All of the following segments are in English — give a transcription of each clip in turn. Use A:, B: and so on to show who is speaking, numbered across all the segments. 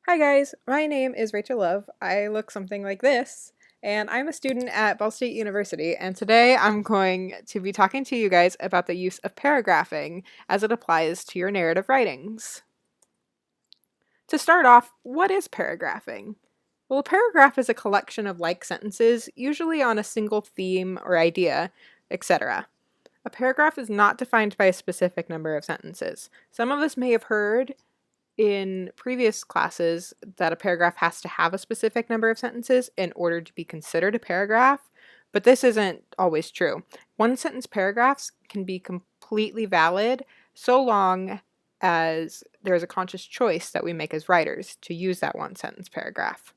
A: Hi guys, my name is Rachel Love. I look something like this, and I'm a student at Ball State University, and today I'm going to be talking to you guys about the use of paragraphing as it applies to your narrative writings. To start off, what is paragraphing? Well, a paragraph is a collection of like sentences, usually on a single theme or idea, etc. A paragraph is not defined by a specific number of sentences. Some of us may have heard in previous classes that a paragraph has to have a specific number of sentences in order to be considered a paragraph, but this isn't always true. One sentence paragraphs can be completely valid so long as there is a conscious choice that we make as writers to use that one sentence paragraph.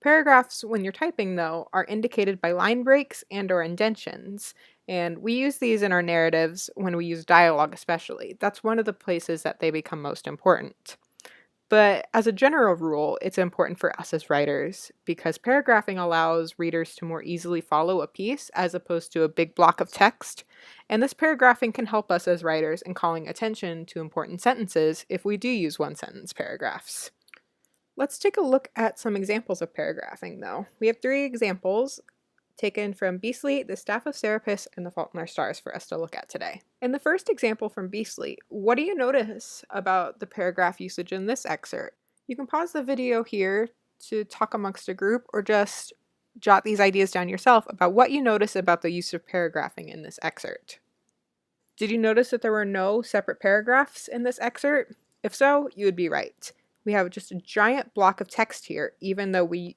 A: Paragraphs, when you're typing though, are indicated by line breaks and or indentions, and we use these in our narratives when we use dialogue especially. That's one of the places that they become most important. But as a general rule, it's important for us as writers because paragraphing allows readers to more easily follow a piece as opposed to a big block of text, and this paragraphing can help us as writers in calling attention to important sentences if we do use one sentence paragraphs. Let's take a look at some examples of paragraphing though. We have 3 examples taken from Beasley, The Staff of Serapis, and The Fault in Our Stars for us to look at today. In the first example from Beasley, what do you notice about the paragraph usage in this excerpt? You can pause the video here to talk amongst a group or just jot these ideas down yourself about what you notice about the use of paragraphing in this excerpt. Did you notice that there were no separate paragraphs in this excerpt? If so, you would be right. We have just a giant block of text here, even though we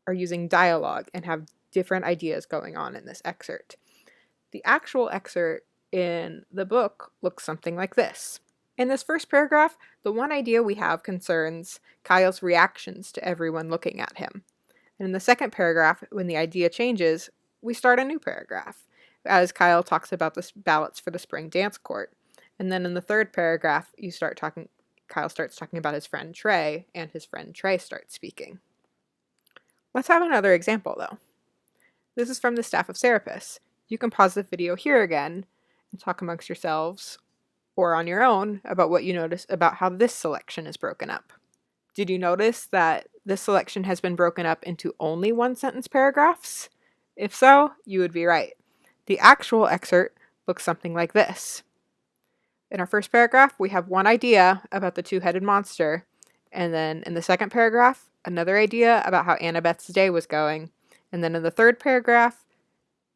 A: are using dialogue and have different ideas going on in this excerpt. The actual excerpt in the book looks something like this. In this first paragraph, the one idea we have concerns Kyle's reactions to everyone looking at him. And in the second paragraph, when the idea changes, we start a new paragraph, as Kyle talks about the ballots for the spring dance court. And then in the third paragraph, Kyle starts talking about his friend Trey, and his friend Trey starts speaking. Let's have another example though. This is from The Staff of Serapis. You can pause the video here again and talk amongst yourselves or on your own about what you notice about how this selection is broken up. Did you notice that this selection has been broken up into only one sentence paragraphs? If so, you would be right. The actual excerpt looks something like this. In our first paragraph, we have one idea about the two-headed monster, and then in the second paragraph, another idea about how Annabeth's day was going, and then in the third paragraph,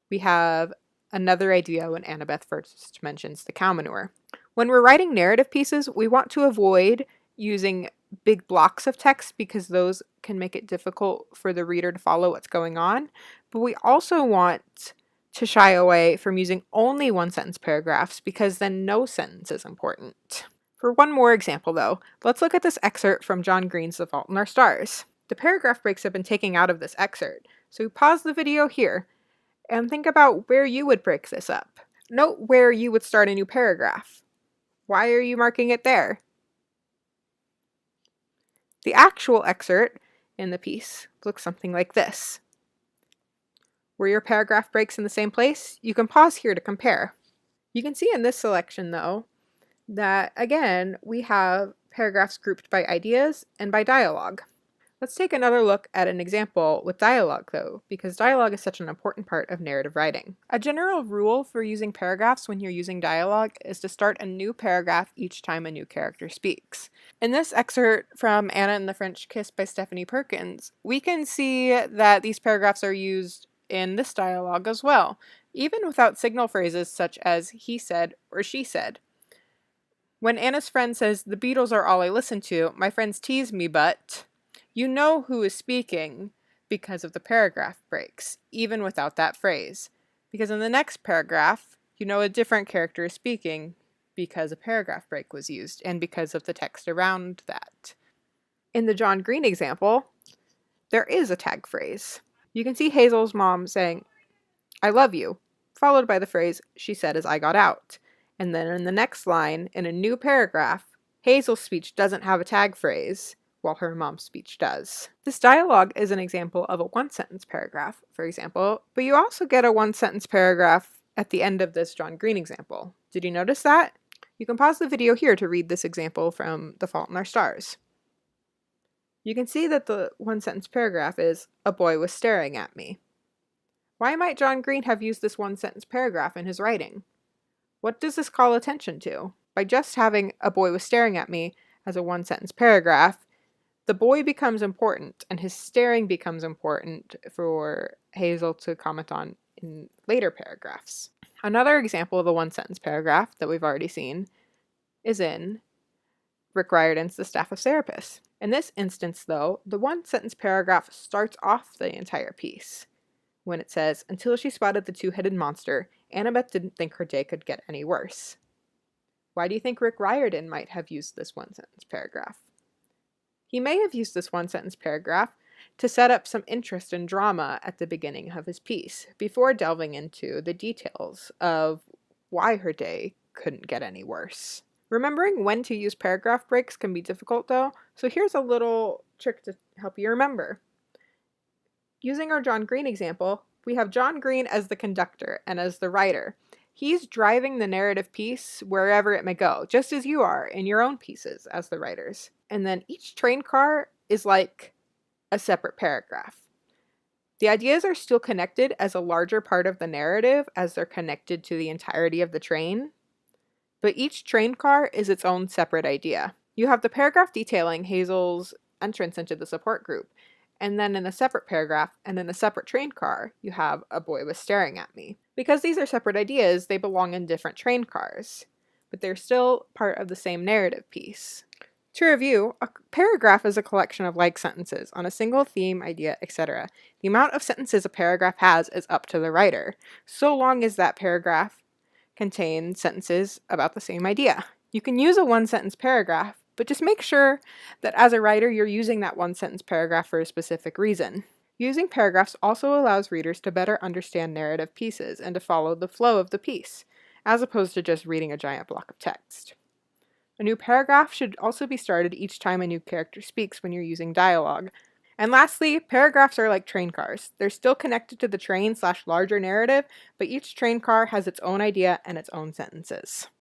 A: we have another idea when Annabeth first mentions the cow manure. When we're writing narrative pieces, we want to avoid using big blocks of text because those can make it difficult for the reader to follow what's going on, but we also want to shy away from using only one sentence paragraphs because then no sentence is important. For one more example though, let's look at this excerpt from John Green's The Fault in Our Stars. The paragraph breaks have been taken out of this excerpt, so pause the video here and think about where you would break this up. Note where you would start a new paragraph. Why are you marking it there? The actual excerpt in the piece looks something like this. Where your paragraph breaks in the same place, you can pause here to compare. You can see in this selection, though, that, again, we have paragraphs grouped by ideas and by dialogue. Let's take another look at an example with dialogue, though, because dialogue is such an important part of narrative writing. A general rule for using paragraphs when you're using dialogue is to start a new paragraph each time a new character speaks. In this excerpt from Anna and the French Kiss by Stephanie Perkins, we can see that these paragraphs are used in this dialogue as well, even without signal phrases such as he said or she said. When Anna's friend says, "The Beatles are all I listen to, my friends tease me, but," you know who is speaking because of the paragraph breaks, even without that phrase. Because in the next paragraph, you know a different character is speaking because a paragraph break was used and because of the text around that. In the John Green example, there is a tag phrase. You can see Hazel's mom saying, "I love you," followed by the phrase, "she said as I got out." And then in the next line, in a new paragraph, Hazel's speech doesn't have a tag phrase, while her mom's speech does. This dialogue is an example of a one-sentence paragraph, for example, but you also get a one-sentence paragraph at the end of this John Green example. Did you notice that? You can pause the video here to read this example from The Fault in Our Stars. You can see that the one-sentence paragraph is, "A boy was staring at me." Why might John Green have used this one-sentence paragraph in his writing? What does this call attention to? By just having "a boy was staring at me" as a one-sentence paragraph, the boy becomes important, and his staring becomes important for Hazel to comment on in later paragraphs. Another example of a one-sentence paragraph that we've already seen is in Rick Riordan's The Staff of Therapists. In this instance, though, the one-sentence paragraph starts off the entire piece when it says, "Until she spotted the two-headed monster, Annabeth didn't think her day could get any worse." Why do you think Rick Riordan might have used this one-sentence paragraph? He may have used this one-sentence paragraph to set up some interest and drama at the beginning of his piece, before delving into the details of why her day couldn't get any worse. Remembering when to use paragraph breaks can be difficult, though, so here's a little trick to help you remember. Using our John Green example, we have John Green as the conductor and as the writer. He's driving the narrative piece wherever it may go, just as you are in your own pieces as the writers. And then each train car is like a separate paragraph. The ideas are still connected as a larger part of the narrative as they're connected to the entirety of the train, but each train car is its own separate idea. You have the paragraph detailing Hazel's entrance into the support group, and then in a separate paragraph and in a separate train car, you have "A boy was staring at me." Because these are separate ideas, they belong in different train cars, but they're still part of the same narrative piece. To review, a paragraph is a collection of like sentences on a single theme, idea, etc. The amount of sentences a paragraph has is up to the writer, so long as that paragraph contains sentences about the same idea. You can use a one-sentence paragraph, but just make sure that as a writer you're using that one-sentence paragraph for a specific reason. Using paragraphs also allows readers to better understand narrative pieces and to follow the flow of the piece, as opposed to just reading a giant block of text. A new paragraph should also be started each time a new character speaks when you're using dialogue. And lastly, paragraphs are like train cars. They're still connected to the train/larger narrative, but each train car has its own idea and its own sentences.